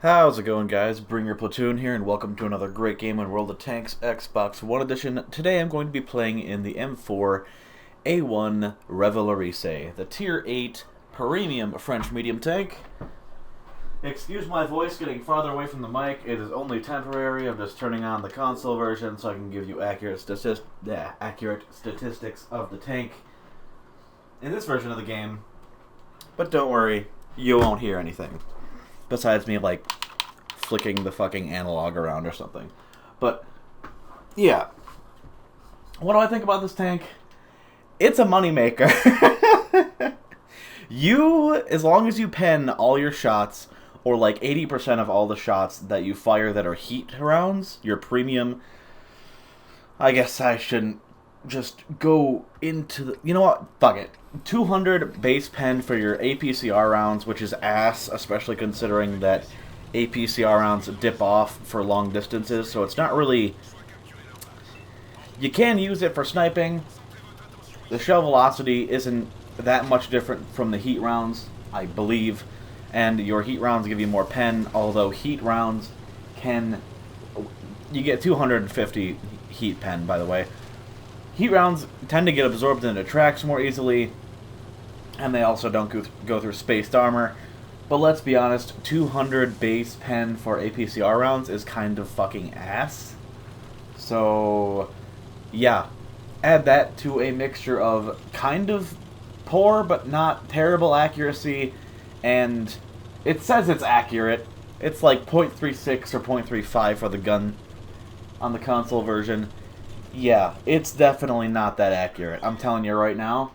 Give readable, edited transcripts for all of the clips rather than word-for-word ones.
How's it going, guys? Bring your platoon here, and welcome to another great game on World of Tanks Xbox One Edition. Today I'm going to be playing in the M4A1 Revalorisé, the Tier 8 Premium French medium tank. Excuse my voice getting farther away from the mic. It is only temporary. I'm just turning on the console version so I can give you accurate statistics of the tank in this version of the game. But don't worry, you won't hear anything. Besides me, like, flicking the fucking analog around or something. But, yeah. What do I think about this tank? It's a moneymaker. As long as you pen all your shots, or like 80% of all the shots that you fire that are heat rounds, your premium, I guess I shouldn't just go into the... You know what? Fuck it. 200 base pen for your APCR rounds, which is ass, especially considering that APCR rounds dip off for long distances, so it's not really... You can use it for sniping. The shell velocity isn't that much different from the heat rounds, I believe, and your heat rounds give you more pen, although heat rounds can... You get 250 heat pen, by the way. Heat rounds tend to get absorbed into tracks more easily, and they also don't go through spaced armor. But let's be honest, 200 base pen for APCR rounds is kind of fucking ass. So, yeah. Add that to a mixture of kind of poor but not terrible accuracy, and it says it's accurate. It's like 0.36 or 0.35 for the gun on the console version. Yeah, it's definitely not that accurate. I'm telling you right now.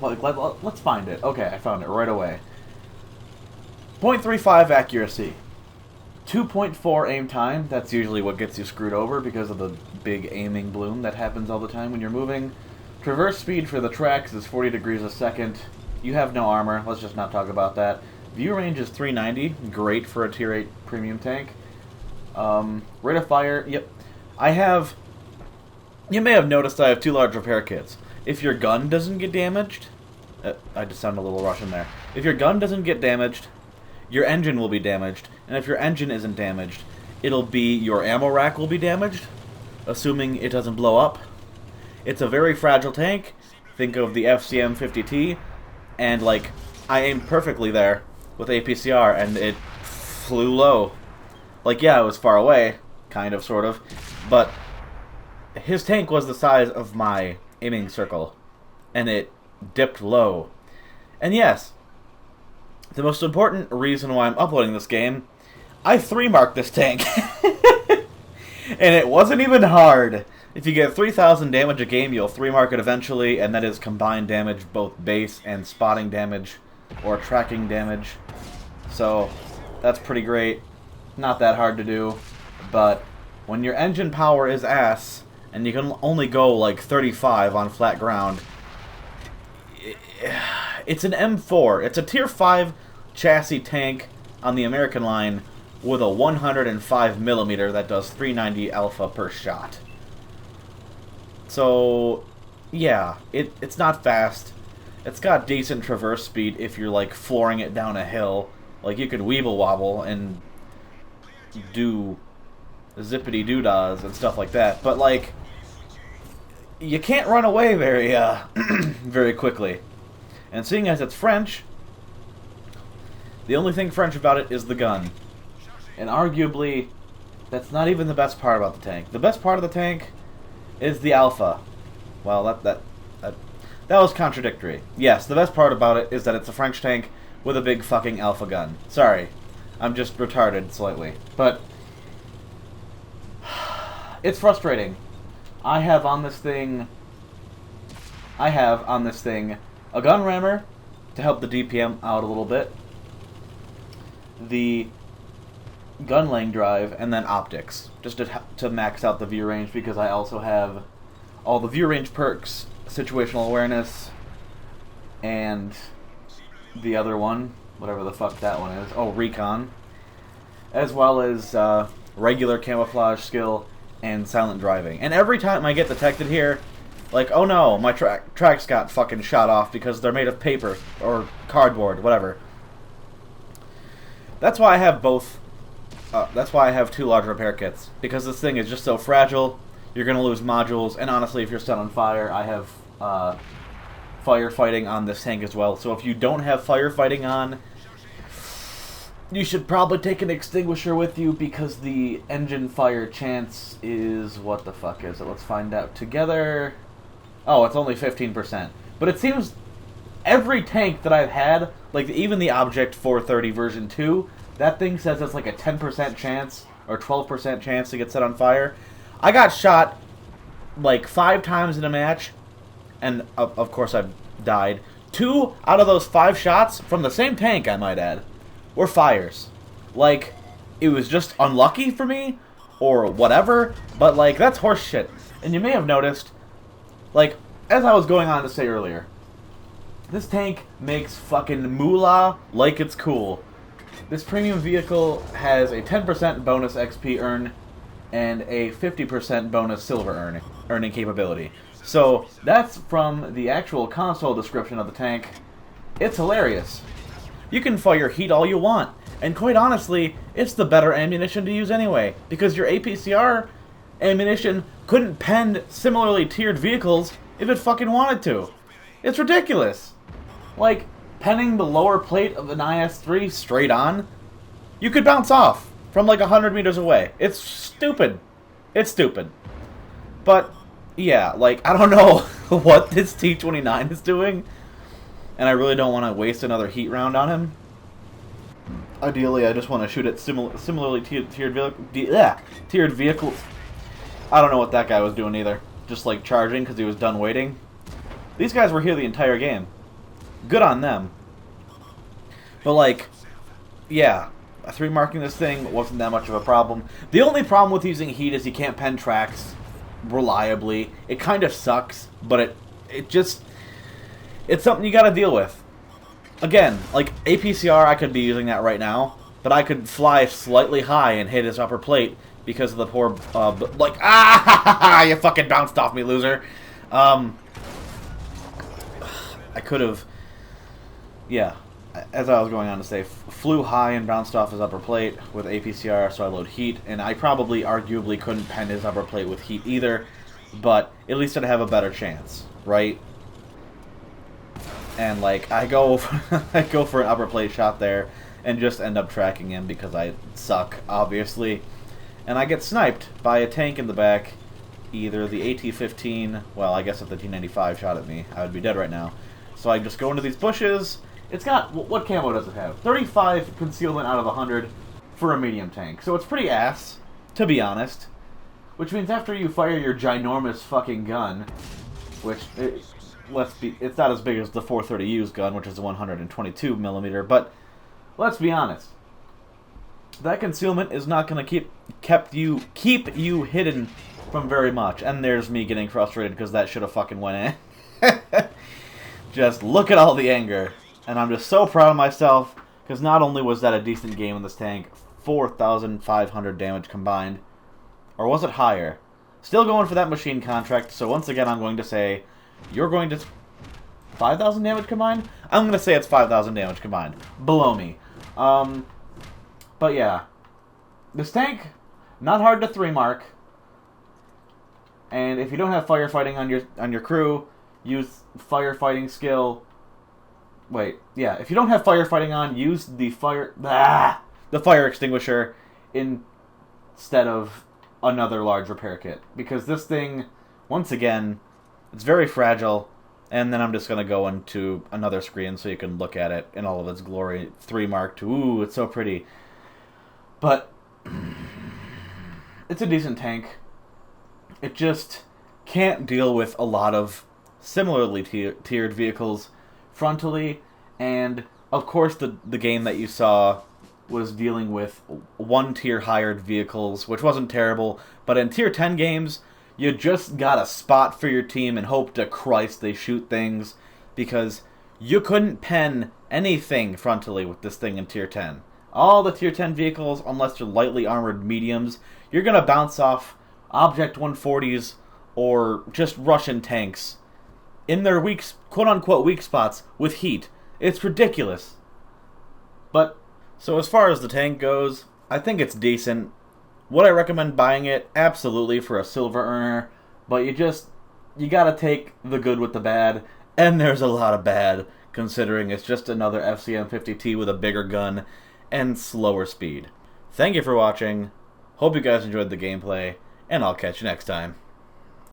Let's find it. Okay, I found it right away. 0.35 accuracy. 2.4 aim time. That's usually what gets you screwed over because of the big aiming bloom that happens all the time when you're moving. Traverse speed for the tracks is 40 degrees a second. You have no armor. Let's just not talk about that. View range is 390. Great for a Tier 8 premium tank. Rate of fire. Yep. You may have noticed I have two large repair kits. If your gun doesn't get damaged... I just sound a little Russian there. If your gun doesn't get damaged, your engine will be damaged. And if your engine isn't damaged, it'll be... Your ammo rack will be damaged, assuming it doesn't blow up. It's a very fragile tank. Think of the FCM-50T. And, like, I aimed perfectly there with APCR, and it flew low. Like, yeah, it was far away. Kind of, sort of. But... his tank was the size of my aiming circle, and it dipped low. And yes, the most important reason why I'm uploading this game, I 3-marked this tank. And it wasn't even hard. If you get 3,000 damage a game, you'll 3-mark it eventually, and that is combined damage, both base and spotting damage, or tracking damage. So, that's pretty great. Not that hard to do, but when your engine power is ass, and you can only go like 35 on flat ground, it's an M4. It's a Tier 5 chassis tank on the American line with a 105mm that does 390 alpha per shot. So, yeah, it's not fast. It's got decent traverse speed if you're like flooring it down a hill. Like, you could weeble wobble and do zippity doodahs and stuff like that. But, like, you can't run away very, very quickly. And seeing as it's French, the only thing French about it is the gun. And arguably, that's not even the best part about the tank. The best part of the tank is the alpha. Well, that was contradictory. Yes, the best part about it is that it's a French tank with a big fucking alpha gun. Sorry, I'm just retarded slightly. But it's frustrating. I have on this thing a gun rammer to help the DPM out a little bit, the gun lane drive, and then optics, just to max out the view range, because I also have all the view range perks, situational awareness, and the other one, whatever the fuck that one is, oh, recon, as well as regular camouflage skill and silent driving. And every time I get detected here, like, oh no, my tracks got fucking shot off because they're made of paper or cardboard, whatever. That's why I have both. That's why I have 2 large repair kits, because this thing is just so fragile. You're gonna lose modules, and honestly, if you're set on fire, I have firefighting on this tank as well. So if you don't have firefighting on, you should probably take an extinguisher with you, because the engine fire chance is... what the fuck is it? Let's find out together. Oh, it's only 15%. But it seems every tank that I've had, like even the Object 430 version 2, that thing says it's like a 10% chance or 12% chance to get set on fire. I got shot like 5 times in a match, and of course I've died. 2 out of those 5 shots from the same tank, I might add, were fires. Like, it was just unlucky for me, or whatever, but like, that's horse shit. And you may have noticed, like, as I was going on to say earlier, this tank makes fucking moolah like it's cool. This premium vehicle has a 10% bonus XP earn and a 50% bonus silver earning capability. So that's from the actual console description of the tank. It's hilarious. You can fire heat all you want, and quite honestly, it's the better ammunition to use anyway, because your APCR ammunition couldn't pen similarly tiered vehicles if it fucking wanted to. It's ridiculous. Like, penning the lower plate of an IS-3 straight on, you could bounce off from like 100 meters away. It's stupid. It's stupid. But, yeah, like, I don't know what this T-29 is doing, and I really don't want to waste another heat round on him. Ideally, I just want to shoot at similarly tiered vehicles. I don't know what that guy was doing either. Just, like, charging because he was done waiting. These guys were here the entire game. Good on them. But, like, yeah, 3 marking this thing wasn't that much of a problem. The only problem with using heat is you can't pen tracks reliably. It kind of sucks, but it's something you gotta deal with. Again, like, APCR, I could be using that right now, but I could fly slightly high and hit his upper plate because of the poor, you fucking bounced off me, loser. I could have, yeah, as I was going on to say, flew high and bounced off his upper plate with APCR, so I load heat, and I probably, arguably, couldn't pen his upper plate with heat either, but at least I'd have a better chance, right? And, like, I go for an upper plate shot there and just end up tracking him because I suck, obviously. And I get sniped by a tank in the back, either the AT-15, well, I guess if the T-95 shot at me, I would be dead right now. So I just go into these bushes. It's got, what camo does it have? 35 concealment out of 100 for a medium tank. So it's pretty ass, to be honest. Which means after you fire your ginormous fucking gun, which... it's not as big as the 430U's gun, which is a 122mm, but let's be honest. That concealment is not going to keep you hidden from very much. And there's me getting frustrated because that should have fucking went in. Just look at all the anger. And I'm just so proud of myself, because not only was that a decent game in this tank, 4,500 damage combined, or was it higher? Still going for that machine contract, so once again I'm going to say, you're going to... 5,000 damage combined? I'm going to say it's 5,000 damage combined. Below me. But yeah. This tank, not hard to 3-mark. And if you don't have firefighting on your crew, use firefighting skill. Wait, yeah. If you don't have firefighting on, use the fire extinguisher instead of another large repair kit. Because this thing, once again... it's very fragile, and then I'm just going to go into another screen so you can look at it in all of its glory. 3-marked. Ooh, it's so pretty. But it's a decent tank. It just can't deal with a lot of similarly tiered vehicles frontally, and of course the game that you saw was dealing with 1 tier higher vehicles, which wasn't terrible, but in tier 10 games... you just gotta spot for your team and hope to Christ they shoot things, because you couldn't pen anything frontally with this thing in Tier 10. All the Tier 10 vehicles, unless they're lightly armored mediums, you're gonna bounce off Object 140s or just Russian tanks in their quote-unquote weak spots with heat. It's ridiculous. But So as far as the tank goes, I think it's decent. Would I recommend buying it? Absolutely, for a silver earner. But you gotta take the good with the bad. And there's a lot of bad, considering it's just another FCM50T with a bigger gun and slower speed. Thank you for watching. Hope you guys enjoyed the gameplay, and I'll catch you next time.